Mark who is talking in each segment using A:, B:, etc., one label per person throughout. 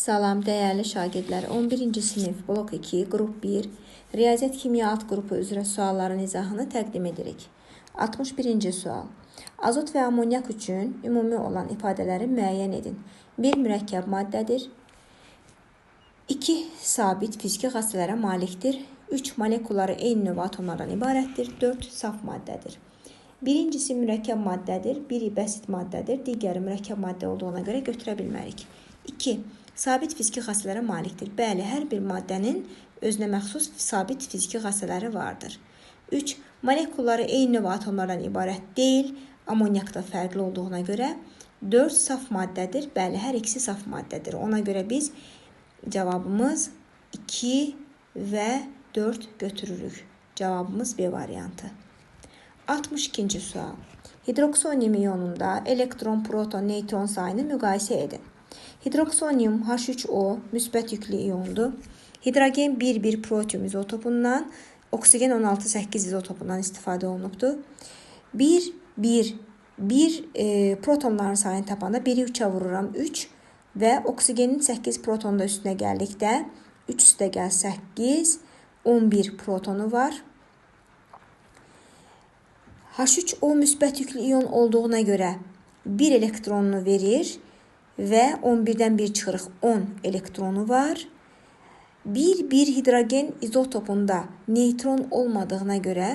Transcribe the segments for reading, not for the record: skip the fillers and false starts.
A: Salam dəyərli şagirdlər, 11-ci sinif blok 2, qrup 1, Riyaziyyat Kimya alt qrupu üzrə sualların izahını təqdim edirik. 61-ci sual. Azot və amonyak üçün ümumi olan ifadələri müəyyən edin. 1 mürəkkəb maddədir. 2 sabit fiziki xassələrə malikdir. 3 molekulları eyni növ atomlardan ibarətdir. 4 saf maddədir. Birincisi mürəkkəb maddədir, biri bəsit maddədir, digəri mürəkkəb maddə olduğuna görə götürə bilmərik. 2. Sabit fiziki xassələrə malikdir. Bəli, hər bir maddənin özünə məxsus sabit fiziki xassələri vardır. 3. Molekulları eyni növ atomlardan ibarət deyil, amonyakda fərqli olduğuna görə. 4. Saf maddədir. Bəli, hər ikisi saf maddədir. Ona görə biz cavabımız 2 və 4 götürürük. Cavabımız B variantı. 62-ci sual. Hidroksonium iyonunda elektron, proton, neytron sayını müqayisə edin. Hidroksonium H3O müsbət yüklü iyondur. Hidrogen 1,1 protium izotopundan, oksigen 16,8 izotopundan istifadə olunubdur. 1 protonların sayını tapanda 1'i 3'ə vururam 3 və oksigenin 8 protonda üstünə gəldikdə 3 üstə gəl 8, 11 protonu var. H3O müsbət yüklü iyon olduğuna görə 1 elektronunu verir və 11-dən 1 çıxırıq 10 elektronu var. 1 hidrogen izotopunda neytron olmadığına görə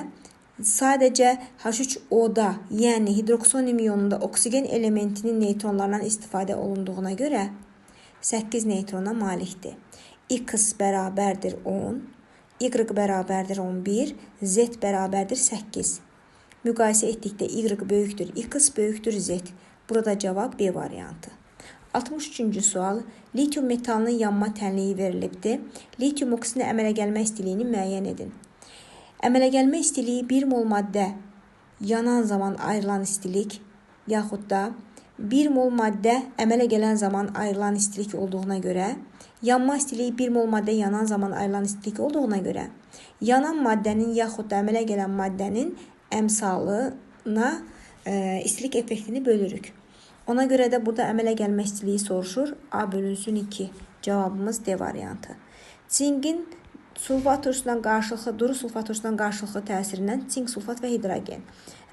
A: sadəcə H3O-da, yəni hidroksonium iyonunda oksigen elementinin neytronlarından istifadə olunduğuna görə 8 neytrona malikdir. X bərabərdir 10, Y bərabərdir 11, Z bərabərdir 8. Müqayisə etdikdə Y böyükdür, X böyükdür Z. Burada cavab B variantı. 63-cü sual. Litium metalının yanma tənliyi verilibdir. Litium oksidinə əmələ gəlmə istiliyini müəyyən edin. Əmələ gəlmə istiliyi 1 mol maddə yanan zaman ayrılan istilik, yaxud da 1 mol maddə əmələ gələn zaman ayrılan istilik olduğuna görə, yanma istiliyi 1 mol maddə yanan zaman ayrılan istilik olduğuna görə, yanan maddənin yaxud da əmələ gələn maddənin əmsalına istilik effektini bölürük. Ona görə də burada əmələ gəlmə istiliyi soruşur. A bölünsün 2. Cavabımız D variantı. Çinkin sulfat turşusundan qarşılıqlı, duru sulfat turşusundan qarşılıqlı təsirindən çink, sulfat və hidrogen.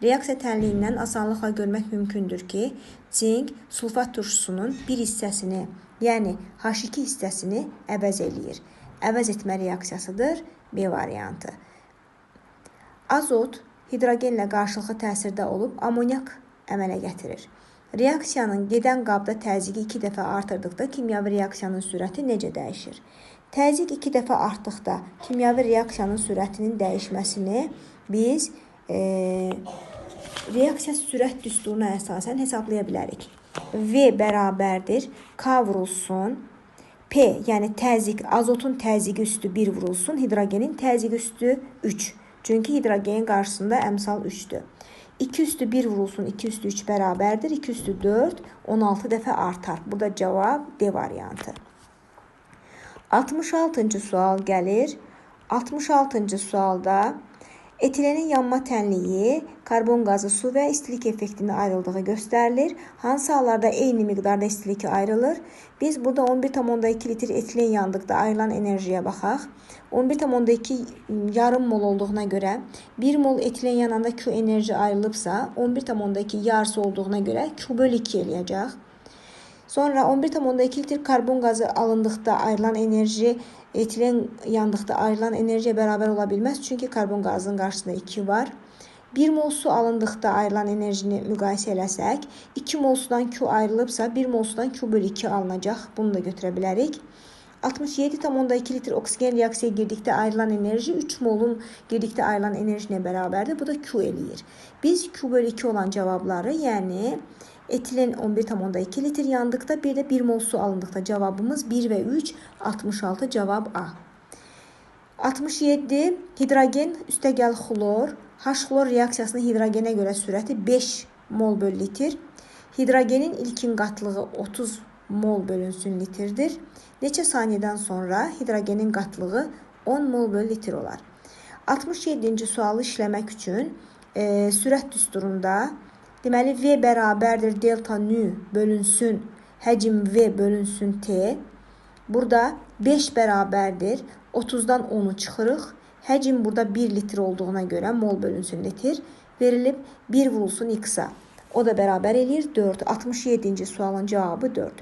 A: Reaksiya tənliyindən asanlıqla görmək mümkündür ki, çink sulfat turşusunun bir hissəsini, yəni H2 hissəsini əvəz eləyir. Əvəz etmə reaksiyasıdır B variantı. Azot hidrogenlə qarşılıqlı təsirdə olub amonyak əmələ gətirir. Reaksiyanın gedən qabda təzyiqi 2 dəfə artırdıqda kimyavi reaksiyanın sürəti necə dəyişir? Təzyiq 2 dəfə artdıqda kimyavi reaksiyanın sürətinin dəyişməsini biz reaksiya sürət düsturuna əsasən hesablaya bilərik. V bərabərdir K vurulsun P, yəni təzyiq, azotun təzyiqi üstü 1 vurulsun, hidrogenin təzyiqi üstü 3. Çünki hidrogenin qarşısında əmsal 3'dür. 2 üstü 1 vurulsun, 2 üstü 3 bərabərdir. 2 üstü 4, 16 dəfə artar. Burada cavab D variantı. 66-cı sual gəlir. 66-cı sualda etilenin yanma tənliyi, karbon qazı, su və istilik effektinin ayrıldığı göstərilir. Hansı hallarda eyni miqdarda istilik ayrılır? Biz burada 11,2 litr etilen yandıqda ayrılan enerjiyə baxaq. 11,2 yarım mol olduğuna görə 1 mol etilen yananda Q enerji ayrılıbsa 11,2 yarısı olduğuna görə Q bölü 2 eləyəcək. Sonra 11,2 litr karbon qazı alındıqda ayrılan enerji etilen yandıqda ayrılan enerjiyə bərabər ola bilməz. Çünki karbon qazının qarşısında 2 var. 1 mol su alındıqda ayrılan enerjini müqayisə eləsək, 2 mol sudan Q ayrılıbsa 1 mol sudan Q bölü 2 alınacaq. Bunu da götürə bilərik. 67,2 litr oksigen reaksiyaya girdikdə ayrılan enerji 3 molun girdikdə ayrılan enerjinə bərabərdir. Bu da Q eləyir. Biz Q bölü 2 olan cavabları, yəni etilen 11,2 litr yandıqda, bir də 1 mol su alındıqda cavabımız 1 və 3, 66 cavab A. 67 hidrogen üstəgəl xlor, H-xlor reaksiyasının hidrogenə görə sürəti 5 mol bölü litr. Hidrogenin ilkin qatlığı 30 mol bölünsün litrdir. Neçə saniyədən sonra hidrogenin qatlığı 10 mol bölü litr olar. 67-ci sualı işləmək üçün sürət düsturunda deməli V bərabərdir delta nü bölünsün həcm V bölünsün T. Burada 5 bərabərdir. 30-dan 10'u çıxırıq. Həcm burada 1 litr olduğuna görə mol bölünsün litr. Verilib 1 vurulsun x-a. O da bərabər eləyir 4. 67-ci sualın cavabı 4.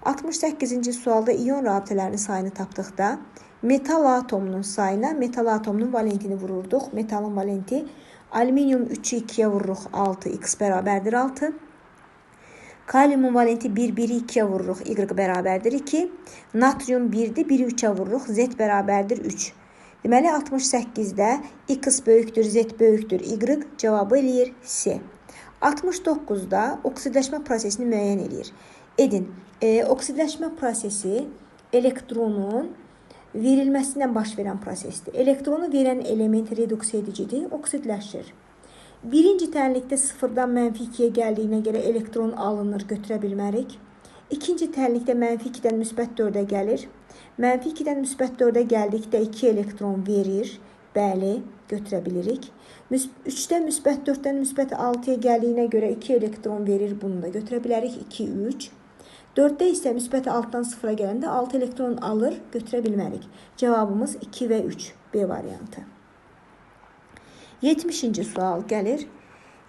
A: 68-ci sualda iyon rabitələrinin sayını tapdıqda metal atomunun sayına metal atomunun valentini vururduq. Metalın valenti alüminium 3'ü 2'ye vururuq 6, x bərabərdir 6. Kaliumun valenti 1'i 2'ye vururuq, y bərabərdir 2. Natrium 1'dir, 1'i 3'e vururuq, z bərabərdir 3. Deməli 68'də x böyükdür, z böyükdür, y cavabı eləyir C. 69'da oksidləşmə prosesini müəyyən eləyir. Oksidləşmə prosesi elektronun verilməsindən baş verən prosesdir. Elektronu verən element reduks edicidir, oksidləşir. Birinci tənlikdə sıfırdan mənfi 2'ye gəldiyinə görə elektron alınır, götürə bilmərik. İkinci tənlikdə mənfi 2'dən müsbət 4'e gəlir. Mənfi 2'dən müsbət 4'e gəldikdə 2 elektron verir. Bəli, götürə bilirik. 3'dən müsbət 4'dən müsbət 6'ya gəldiyinə görə 2 elektron verir. Bunu da götürə bilərik. 2, 3. 4'də isə müsbət 6'dan 0'a gələndə 6 elektron alır, götürə bilmərik. Cavabımız 2 və 3. B variantı. 70-ci sual gəlir.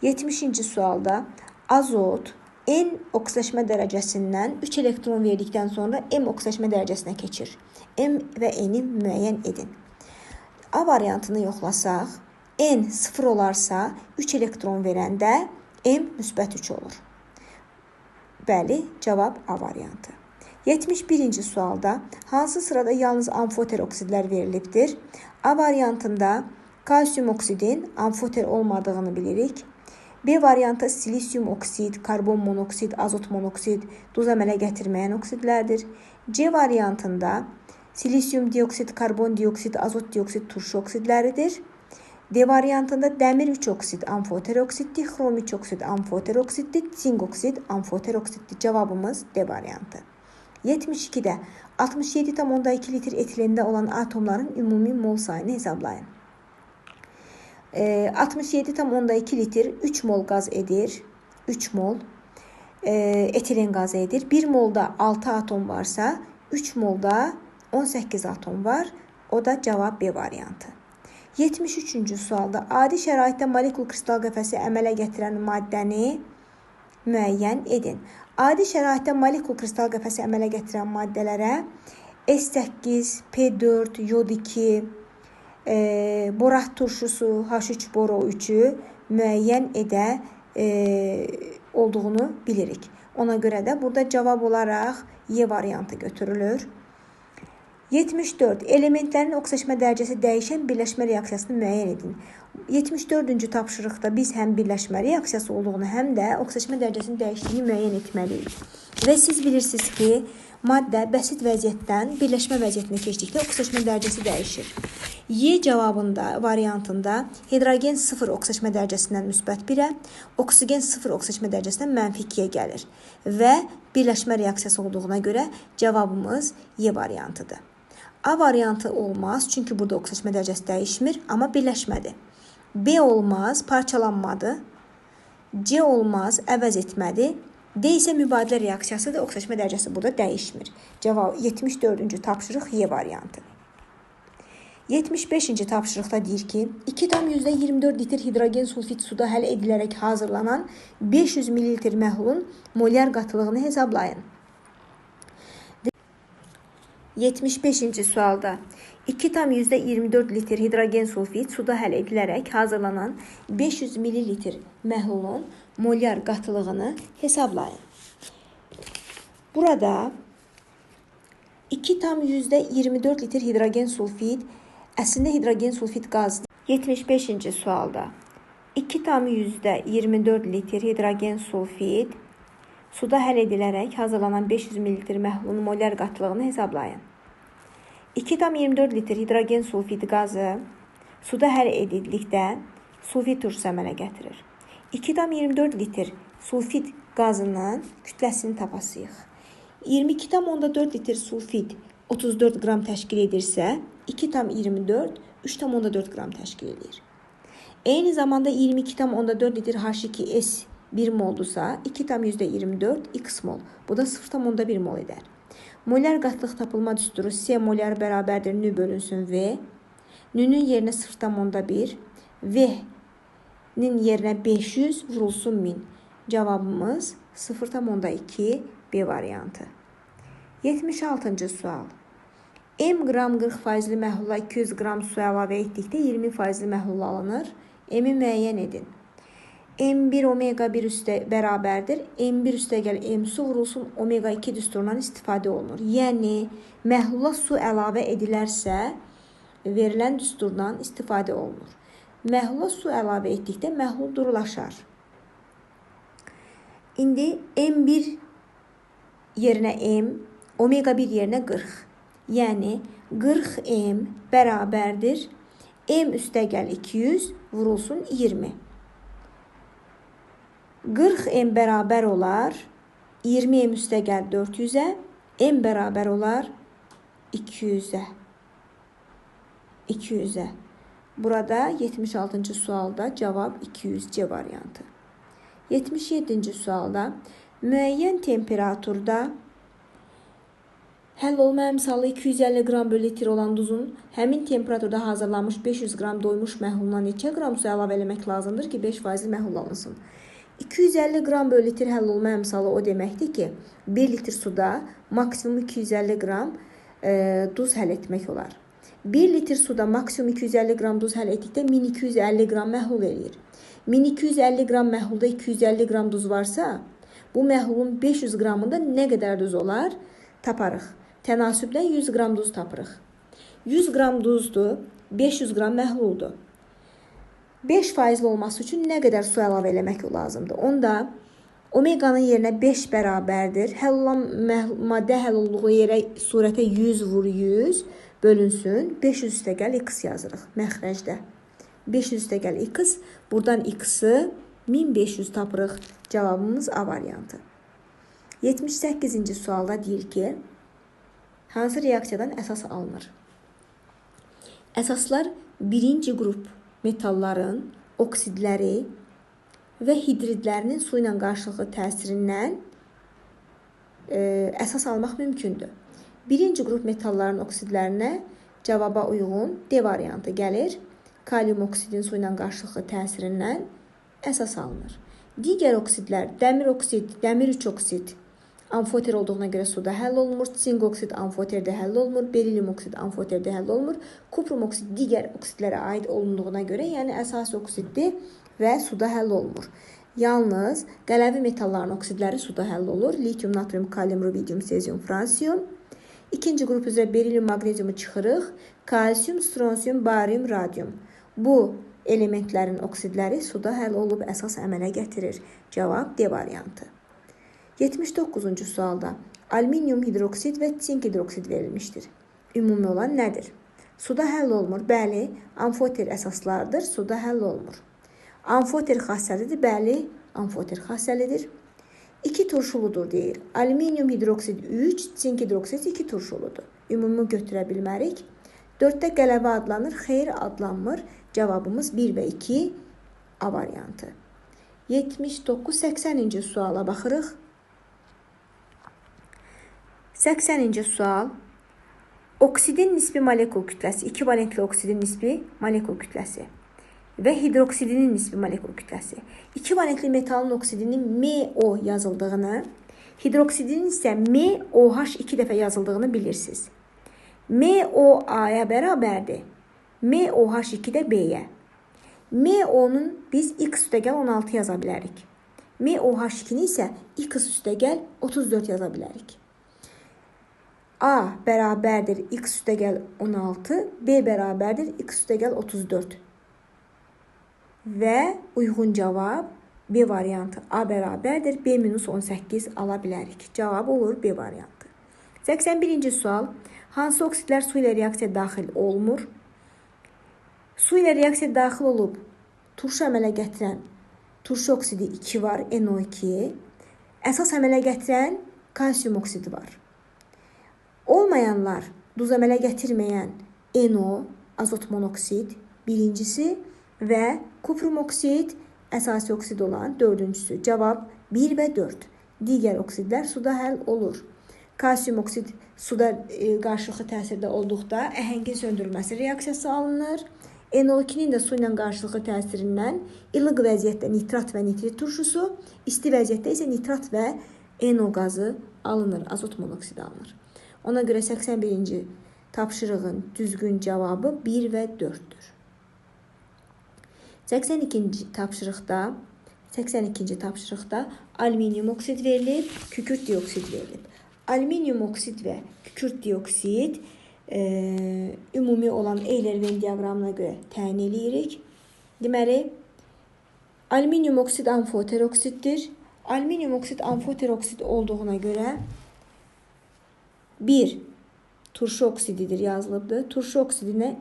A: 70-ci sualda azot N oksidləşmə dərəcəsindən 3 elektron verdikdən sonra M oksidləşmə dərəcəsinə keçir. M və N-i müəyyən edin. A variantını yoxlasaq, N 0 olarsa 3 elektron verəndə M müsbət 3 olur. Bəli, cavab A variantı. 71-ci sualda hansı sırada yalnız amfoter oksidlər verilibdir? A variantında kalsium oksidin amfoter olmadığını bilirik. B variantı silisium oksid, karbon monoksid, azot monoksid, duz əmələ gətirməyən oksidlərdir. C variantında silisium dioksid, karbon dioksid, azot dioksid, turşu oksidləridir. D variantında dəmir 3 oksid amfoter oksiddir, xrom 3 oksid amfoter oksiddir, sink oksid amfoter oksiddir. Cavabımız D variantı. 72'də 67,2 litr etilendə olan atomların ümumi mol sayını hesablayın. 67,2 litr 3 mol qaz edir. 3 mol etilen qazı edir. 1 molda 6 atom varsa 3 molda 18 atom var. O da cavab B variantı. 73-cü sualda adi şəraitdə molekul kristal qəfəsi əmələ gətirən maddəni müəyyən edin. Adi şəraitdə molekul kristal qəfəsi əmələ gətirən maddələrə S8, P4, yod 2, borat turşusu, H3 boro 3'ü müəyyən edə olduğunu bilirik. Ona görə də burada cavab olaraq Y variantı götürülür. 74. Elementlərin oksidləşmə dərəcəsi dəyişən birləşmə reaksiyasını müəyyən edin. 74-cü tapşırıqda biz həm birləşmə reaksiyası olduğunu, həm də oksidləşmə dərəcəsinin dəyişdiyini müəyyən etməliyik. Və siz bilirsiniz ki, maddə bəsit vəziyyətdən birləşmə vəziyyətinə keçdikdə oksidləşmə dərəcəsi dəyişir. Y cavabında, variantında hidrogen 0 oksidləşmə dərəcəsindən müsbət 1'ə, oksigen 0 oksidləşmə dərəcəsindən mənfi 2'yə gəlir. Və birləşmə reaksiyası olduğuna görə cavabımız Y variantıdır. A variantı olmaz, çünki burada oksidləşmə dərəcəsi dəyişmir, amma birləşmədi. B olmaz, parçalanmadı. C olmaz, əvəz etmədi. D isə mübadilə reaksiyasıdır, oksidləşmə dərəcəsi burada dəyişmir. Cavab 74-cü tapşırıq Y variantı. 75-ci tapşırıqda deyir ki, 2,24 litr hidrogen sulfit suda həll edilərək hazırlanan 500 ml məhlulun molyar qatılığını hesablayın. 75-ci sualda 2,24 litr hidrogen sulfit suda həll edilərək hazırlanan 500 ml məhlulun molyar qatılığını hesablayın. Burada 2,24 litr hidrogen sulfit əslində hidrogen sulfit qazdır. 75-ci sualda 2,24 litr hidrogen sulfit suda həll edilərək hazırlanan 500 ml məhlulun molyar qatılığını hesablayın. 2,24 litr hidrogen sulfit qazı suda həll edildikdə sulfit turşusu əmələ gətirir. 2,24 litr sulfit qazının kütləsini tapasıyıq. 22,4 litr sulfit 34 qram təşkil edirsə, 2,24 3,4 qram təşkil edir. Eyni zamanda 22,4 litr H2S 1 moldursa, 2,24 x mol. Bu da 0,1 mol edər. Molar qatlıq tapılma düsturu C molar bərabərdir nü bölünsün V. Nünün yerinə 0,1, V-nin yerinə 500 vurulsun 1000. Cavabımız 0,2 B variantı. 76-cı sual. M qram 40% məhlula 200 qram su əlavə etdikdə 20% məhlul alınır. M-i müəyyən edin. M1 omega 1 üstə bərabərdir. M1 üstəgəl M su vurulsun omega 2 düsturundan istifadə olunur. Yəni, məhlula su əlavə edilərsə, verilən düsturdan istifadə olunur. Məhlula su əlavə etdikdə məhlul durulaşar. İndi M1 yerinə M, omega 1 yerinə 40. Yəni, 40M bərabərdir. M üstəgəl 200 vurulsun 20. 40M bərabər olar 20M üstəgəl 400-ə, M bərabər olar 200-ə. Burada 76-cı sualda cavab 200C variantı. 77-ci sualda müəyyən temperaturda həll olma əmsalı 250 qram bölü litr olan duzun həmin temperaturda hazırlanmış 500 qram doymuş məhluluna neçə qram su əlavə eləmək lazımdır ki, 5% məhlul alınsın? 250 qram bölü litr həll olma əmsalı o deməkdir ki, 1 litr suda maksimum 250 qram duz həll etmək olar. 1 litr suda maksimum 250 qram duz həll etdikdə 1250 qram məhlul eləyir. 1250 qram məhlulda 250 qram duz varsa, bu məhlulun 500 qramında nə qədər duz olar? Taparıq. Tənasübdən 100 qram duz tapırıq. 100 qram duzdur, 500 qram məhluldur. 5% olması üçün nə qədər su əlavə eləmək lazımdır? Onda omeganın yerinə 5 bərabərdir. Həll olan maddə həll olduğu yerə surətə 100 vur 100 bölünsün. 500 üstəgəl x yazırıq məxrəcdə. 500 üstəgəl x, buradan x-ı 1500 tapırıq. Cavabımız A variantı. 78-ci sualda deyir ki, hansı reaksiyadan əsas alınır? Əsaslar birinci qrup metalların oksidləri və hidridlərinin su ilə qarşılıqlı təsirindən əsas almaq mümkündür. Birinci qrup metalların oksidlərinə cavaba uyğun D variantı gəlir. Kalium oksidin su ilə qarşılıqlı təsirindən əsas alınır. Digər oksidlər, dəmir oksid, dəmir 3 oksid amfoter olduğuna görə suda həll olunmur. Sink oksid amfoterdə həll olunmur. Berilyum oksid amfoterdə həll olunmur. Kuprum oksid digər oksidlərə aid olunduğuna görə, yəni əsas oksiddir və suda həll olunmur. Yalnız qələvi metalların oksidləri suda həll olur. Litium, natrium, kalium, rubidium, sezium, fransiyum. İkinci qrup üzrə berilyum, maqneziumu çıxırıq. Kalsium, stronsium, barium, radium. Bu elementlərin oksidləri suda həll olub əsas əmələ gətirir. Cavab D variantı. 79-cu sualda alüminium hidroksid və sink hidroksid verilmişdir. Ümumi olan nədir? Suda həll olmur. Bəli, amfoter əsaslardır. Suda həll olmur. Amfoter xassəlidir. Bəli, amfoter xassəlidir. 2 turşuludur deyir. Alüminium hidroksid 3, sink hidroksid 2 turşuludur. Ümumi götürə bilmərik. 4-də qələbə adlanır. Xeyr, adlanmır. Cavabımız 1 və 2 A variantı. 79-80-ci suala baxırıq. 80-ci sual. Oksidin nisbi molekul kütləsi, 2 valentli oksidin nisbi molekul kütləsi və hidroksidinin nisbi molekul kütləsi. 2 valentli metalın oksidinin MO yazıldığını, hidroksidinin isə MOH2 dəfə yazıldığını bilirsiniz. MOA-ya bərabərdir. MOH2 də B-yə. MO-nun biz x üstəgəl 16 yaza bilərik. MOH2-ni isə x üstəgəl 34 yaza bilərik. A bərabərdir x üstəgəl 16, B bərabərdir x üstəgəl 34. Və uyğun cavab B variantı. A bərabərdir B-18 ala bilərik. Cavab olur B variantı. 81-ci sual. Hansı oksidlər su ilə reaksiya daxil olmur? Su ilə reaksiya daxil olub turşu əmələ gətirən turşu oksidi 2 var, NO2. Əsas əmələ gətirən kalsium oksidi var. Olmayanlar, duz əmələ gətirməyən NO, azot monoksid birincisi və kuprum oksid əsasi oksid olan dördüncüsü. Cavab 1 və 4. Digər oksidlər suda həll olur. Kalsium oksid suda qarşılıqlı təsirdə olduqda əhəngin söndürülməsi reaksiyası alınır. NO2-nin də su ilə qarşılıqlı təsirindən ilıq vəziyyətdə nitrat və nitrit turşusu, isti vəziyyətdə isə nitrat və NO qazı alınır, azot monoksidi alınır. Ona görə 81-ci tapşırığın düzgün cavabı 1 və 4-dür. 82-ci tapşırıqda alüminium oksid verilib, kükürt dioksid verilib. Alüminium oksid və kükürt dioksid ümumi olan Euler-Venn diaqramına görə təyin edirik. Deməli, alüminium oksid amfoter oksiddir. Alüminium oksid amfoter oksid olduğuna görə 1 turşu oksididir yazılıbdır. Turşu oksidinə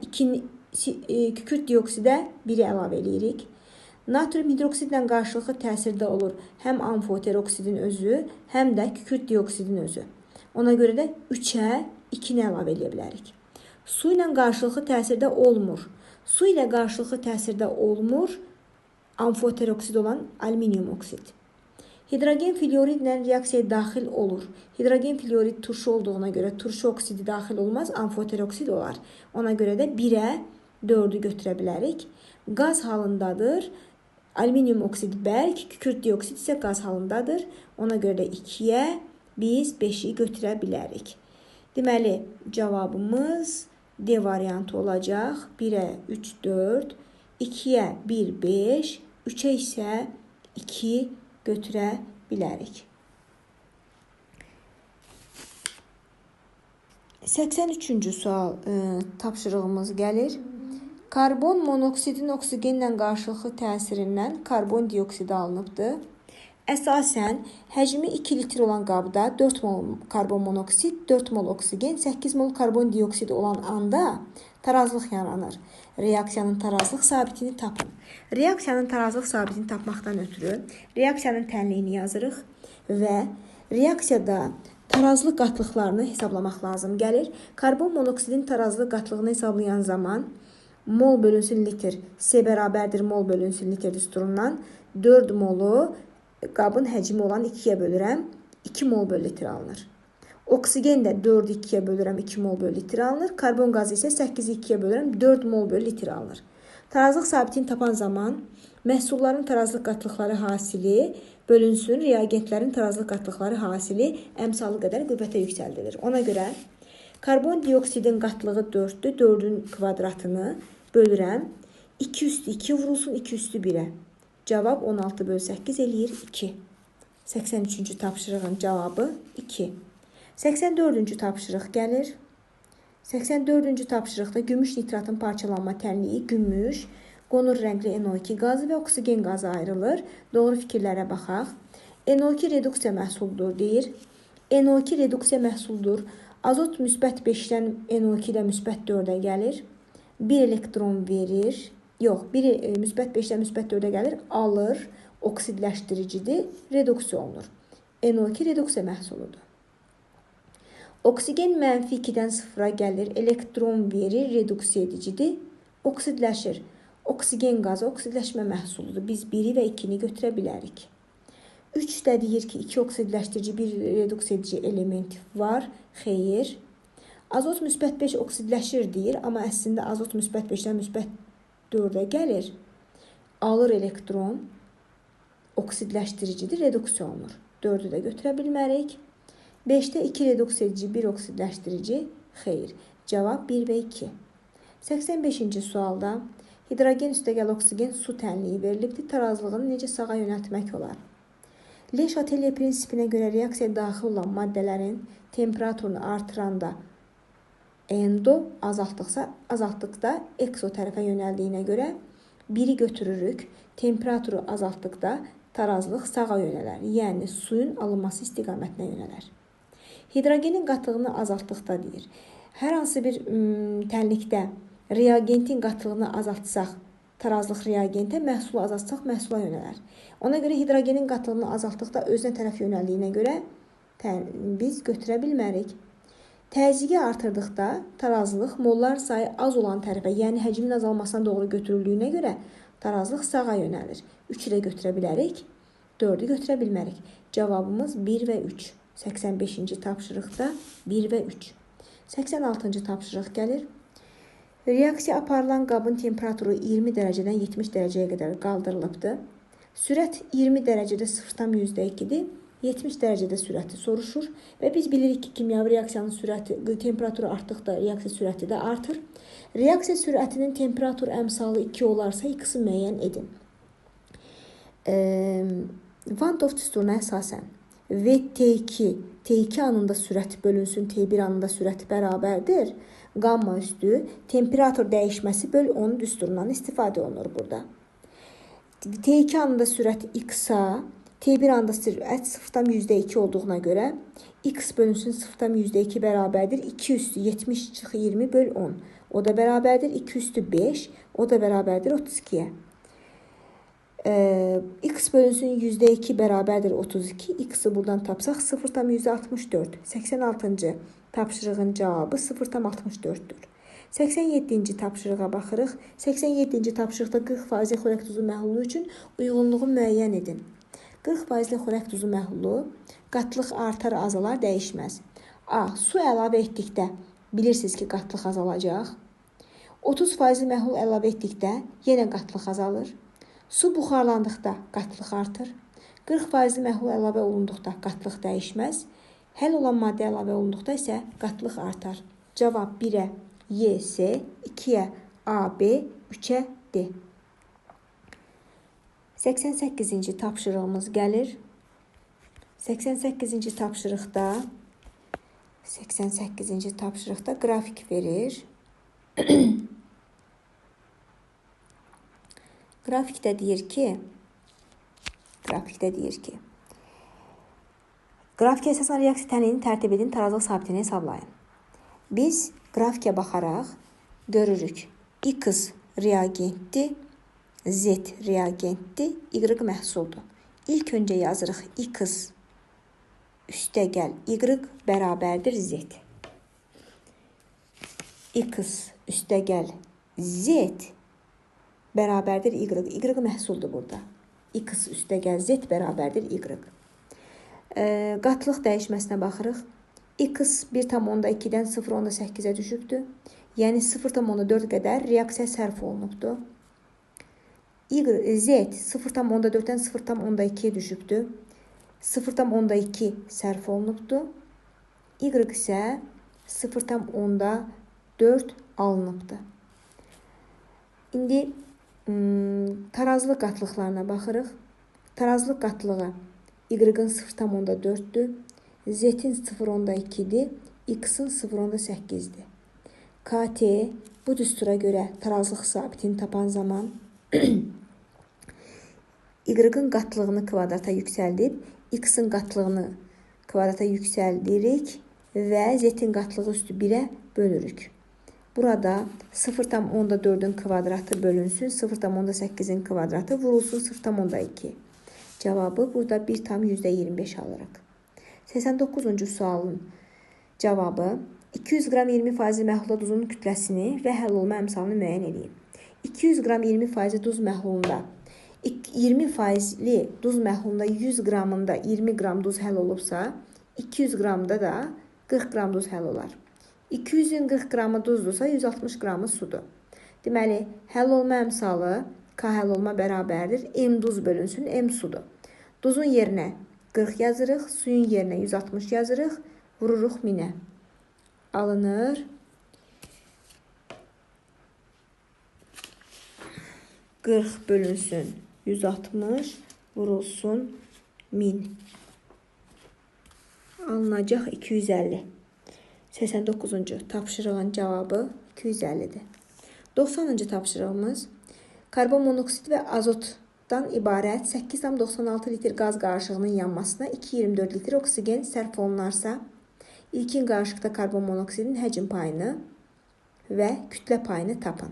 A: kükürt dioksidə 1-i əlavə edirik. Natrium hidroksidlə qarşılıqlı təsirdə olur həm amfoter oksidin özü, həm də kükürt dioksidin özü. Ona görə də 3-ə 2-ni əlavə edə bilərik. Su ilə qarşılıqlı təsirdə olmur. Su ilə qarşılıqlı təsirdə olmur amfoter oksid olan alüminium oksid. Hidrogen fluoridlə reaksiyaya daxil olur. Hidrogen fluorid turşu olduğuna görə turşu oksidi daxil olmaz, amfoter oksid olar. Ona görə də 1-ə 4-ü götürə bilərik. Qaz halındadır. Alüminium oksid bərk, kükürt dioksid isə qaz halındadır. Ona görə də 2-yə biz 5-i götürə bilərik. Deməli, cavabımız D variantı olacaq. 1-ə 3, 4, 2-yə 1, 5, 3-ə isə 2 götürə bilərik. 83-cü sual tapşırığımız gəlir. Karbon monoksidin oksigenlə qarşılıqlı təsirindən karbon dioksidi alınıbdır. Əsasən, həcmi 2 litr olan qabda 4 mol karbon monoksid, 4 mol oksigen, 8 mol karbon dioksid olan anda tarazlıq yaranır. Reaksiyanın tarazlıq sabitini tapın. Reaksiyanın tarazlıq sabitini tapmaqdan ötürü reaksiyanın tənliyini yazırıq və reaksiyada tarazlıq qatlıqlarını hesablamaq lazım gəlir. Karbon monoksidin tarazlıq qatlığını hesablayan zaman mol bölünsün litr S bərabərdir mol bölünsün litr düsturundan 4 molu qabın həcmi olan 2-yə bölürəm, 2 mol böl litr alınır. Oksigen də 4-ü 2-yə bölürəm, 2 mol böl litr alınır. Karbon qazı isə 8-i 2-yə bölürəm, 4 mol böl litr alınır. Tarazlıq sabitini tapan zaman məhsulların tarazlıq qatlıqları hasili bölünsün, reagentlərin tarazlıq qatlıqları hasili əmsalı qədər qüvvətə yüksəldilir. Ona görə karbon dioksidin qatlığı 4-dür, 4-ün kvadratını bölürəm. 2 üstü 2 vurulsun, 2 üstü 1-ə. Cavab 16 böl 8 eləyir 2. 83-cü tapşırığın cavabı 2. 84-cü tapşırıq gəlir. 84-cü tapşırıqda gümüş nitratın parçalanma tənliyi gümüş, qonur rəngli NO2 qazı və oksigen qazı ayrılır. Doğru fikirlərə baxaq. NO2 reduksiya məhsuldur deyir. NO2 reduksiya məhsuldur. Azot müsbət 5-dən NO2 də müsbət 4-ə gəlir. 1 elektron verir. Yox, biri müsbət 5-dən müsbət 4-ə gəlir, alır, oksidləşdiricidir, reduksiya olunur. NO2 reduksiya məhsuludur. Oksigen mənfi 2-dən 0-a gəlir, elektron verir, reduksiya edicidir, oksidləşir. Oksigen qazı oksidləşmə məhsuludur. Biz 1-i və 2-ni götürə bilərik. 3 də deyir ki, 2 oksidləşdirici, 1 reduksiya edici element var, xeyir. Azot müsbət 5 oksidləşir deyir, amma əslində azot müsbət 5-dən müsbət 4-ə gəlir, alır elektron, oksidləşdiricidir, reduksiya olunur. 4-ü də götürə bilmərik. 5-də 2 reduksiya edici, 1 oksidləşdirici, xeyir. Cavab 1 və 2. 85-ci sualda hidrogen üstəgəl oksigen su tənliyi verilibdir. Tarazlığını necə sağa yönəltmək olar? Le Chatelier prinsipinə görə reaksiyaya daxil olan maddələrin temperaturunu artıranda endo azaltdıqda exo tərəfə yönəldiyinə görə 1-i götürürük. Temperaturu azaltdıqda tarazlıq sağa yönələr, yəni suyun alınması istiqamətinə yönələr. Hidrogenin qatlığını azaltdıqda deyir. Hər hansı bir tənlikdə reagentin qatlığını azaltsaq, tarazlıq reagentə, məhsulu azaltsaq, məhsula yönələr. Ona görə hidrogenin qatlığını azaltdıqda özünə tərəf yönəldiyinə görə biz götürə bilmərik. Təzyiqi artırdıqda tarazlıq mollar sayı az olan tərəfə, yəni həcmin azalmasına doğru götürüldüyünə görə tarazlıq sağa yönəlir. 3-ü də götürə bilərik, 4-ü götürə bilmərik. Cavabımız 1 və 3. 85-ci tapşırıqda 1 və 3. 86-cı tapşırıq gəlir. Reaksiya aparılan qabın temperaturu 20 dərəcədən 70 dərəcəyə qədər qaldırılıbdır. Sürət 20 dərəcədə 0,2-dir. 70 dərəcədə sürəti soruşur və biz bilirik ki, kimyəvi reaksiyanın sürəti, temperaturu artdıqda reaksiya sürəti də artır. Reaksiya sürətinin temperatur əmsalı 2 olarsa, x-i müəyyən edin. Van 't Hoff düsturuna əsasən və T2 anında sürət bölünsün T1 anında sürəti bərabərdir. Qamma üstü temperatur dəyişməsi böl 10 düsturundan istifadə olunur burada. T2 anında sürət x-a, T1 anda sürət 0,2 olduğuna görə x bölünsün 0,2 bərabərdir. 2 üstü 70 çıx 20 böl 10. O da bərabərdir. 2 üstü 5. O da bərabərdir 32-yə. X bölünsün %2 bərabərdir 32. X-i buradan tapsaq 0,64. 86-cı tapşırığın cavabı 0,64-dür. 87-ci tapşırığa baxırıq. 87-ci tapşırıqda 40% xörək duzu məhlulu üçün uyğunluğu müəyyən edin. 40% xörək duzu məhlulu qatlıq artar, azalar, dəyişməz. A. Su əlavə etdikdə bilirsiniz ki, qatlıq azalacaq. 30% məhlul əlavə etdikdə yenə qatlıq azalır. Su buxarlandıqda qatlıq artır. 40% məhlul əlavə olunduqda qatlıq dəyişməz. Həll olan maddə əlavə olunduqda isə qatlıq artar. Cavab 1-ə Y, S, 2-yə A, B, 3-ə D. 88-ci tapşırığımız gəlir. 88-ci tapşırıqda qrafik verir. Qrafikdə deyir ki, qrafikə əsasən reaksiya tənliyini tərtib edin, tarazlıq sabitini hesablayın. Biz grafikə baxaraq görürük. X reagentdir, Z reagentdir, Y məhsuldur. İlk öncə yazırıq X üstəgəl Y bərabərdir Z. X üstəgəl Z bərabərdir Y. Y məhsuldur burada. X üstəgəl Z bərabərdir Y. Qatlıq dəyişməsinə baxırıq. X 1,2-dən 0,8-ə düşübdür. Yəni 0,4 qədər reaksiya sərf olunubdur. Z 0,4-dən 0,2-yə düşübdür. 0,2 sərf olunubdur. Y isə 0,4 alınıbdır. İndi tarazlıq qatlıqlarına baxırıq. Tarazlıq qatlığı Y-ın 0,4-dür. Z-in 0,2-dir. X-in 0,8-dir. KT bu düstura görə tarazlıq sabitini tapan zaman Y-ın qatlığını kvadrata yüksəldib, X-in qatlığını kvadrata yüksəldirik və Z-in qatlığı üstü 1-ə bölürük. Burada 0,4-ün kvadratı bölünsün, 0,8-in kvadratı vurulsun 0,2. Cavabı burada 1,25 alırıq. 89-cu sualın cavabı 200 qram 20% məhlula duzun kütləsini və həll olma əmsalını müəyyən edin. 200 qram 20% duz məhlulunda 20%li duz məhlulunda 100 qramında 20 qram duz həll olubsa, 200 qramda da 40 qram duz həll olar. 200-ün 40 qramı duzdursa 160 qramı sudur. Deməli, həll olma əmsalı K həll olma bərabərdir. M duz bölünsün, M sudur. Duzun yerinə 40 yazırıq, suyun yerinə 160 yazırıq, vururuq 1000-ə. Alınır. Qırx bölünsün 160, vurulsun 1000. Alınacaq 250. 89-cu tapşırığın cavabı 250-dir. 90-cı tapşırığımız karbon monoksid və azotdan ibarət 8,96 litr qaz qarışığının yanmasına 2,24 litr oksigen sərf olunarsa, ilkin qarışıqda karbon monoksidin həcm payını və kütlə payını tapın.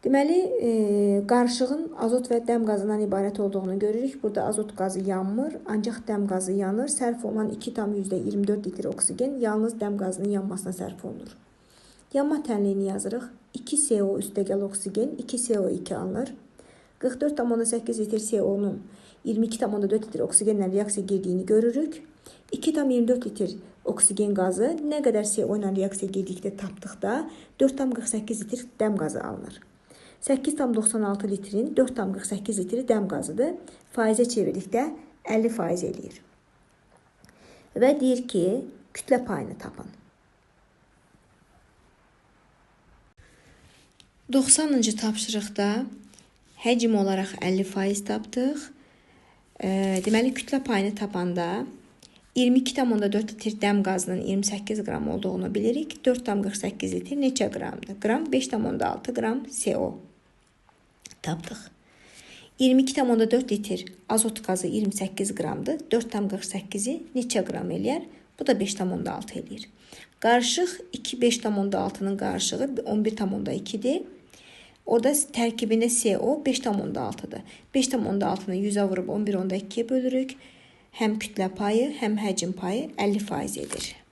A: Deməli, qarışığın azot və dəm qazından ibarət olduğunu görürük. Burada azot qazı yanmır, ancaq dəm qazı yanır. Sərf olunan 2,24 litr oksigen yalnız dəm qazının yanmasına sərf olunur. Yanma tənliyini yazırıq. 2 CO üstəgəl oksigen, 2 CO2 alınır. 44,8 litr CO-nun 22,4 litr oksigenlə reaksiya girdiyini görürük. 2,24 litr oksigen qazı nə qədər CO ilə reaksiya gedikdə tapdıqda 4,48 litr dəm qazı alınır. 8,96 litrin 4,48 litri dəm qazıdır. Faizə çevirdikdə 50% eləyir. Və deyir ki, kütlə payını tapın. 90-cı tapşırıqda həcm olaraq 50% tapdıq. Deməli, kütlə payını tapanda 22,4 litr dəm qazının 28 qram olduğunu bilirik. 4,48 litr neçə qramdır? Qram 5,6 qram CO tapdıq. 22,4 litr azot qazı 28 qramdır. 4,48-i neçə qram eləyər? Bu da 5,6 eləyir. Qarışıq 5,6-nın qarışığı 11,2-dir. Orada tərkibində CO 5,6-dır. 5,6-nı 100-ə vurub 11,2-yə bölürük. Həm kütlə payı, həm həcm payı 50% edir.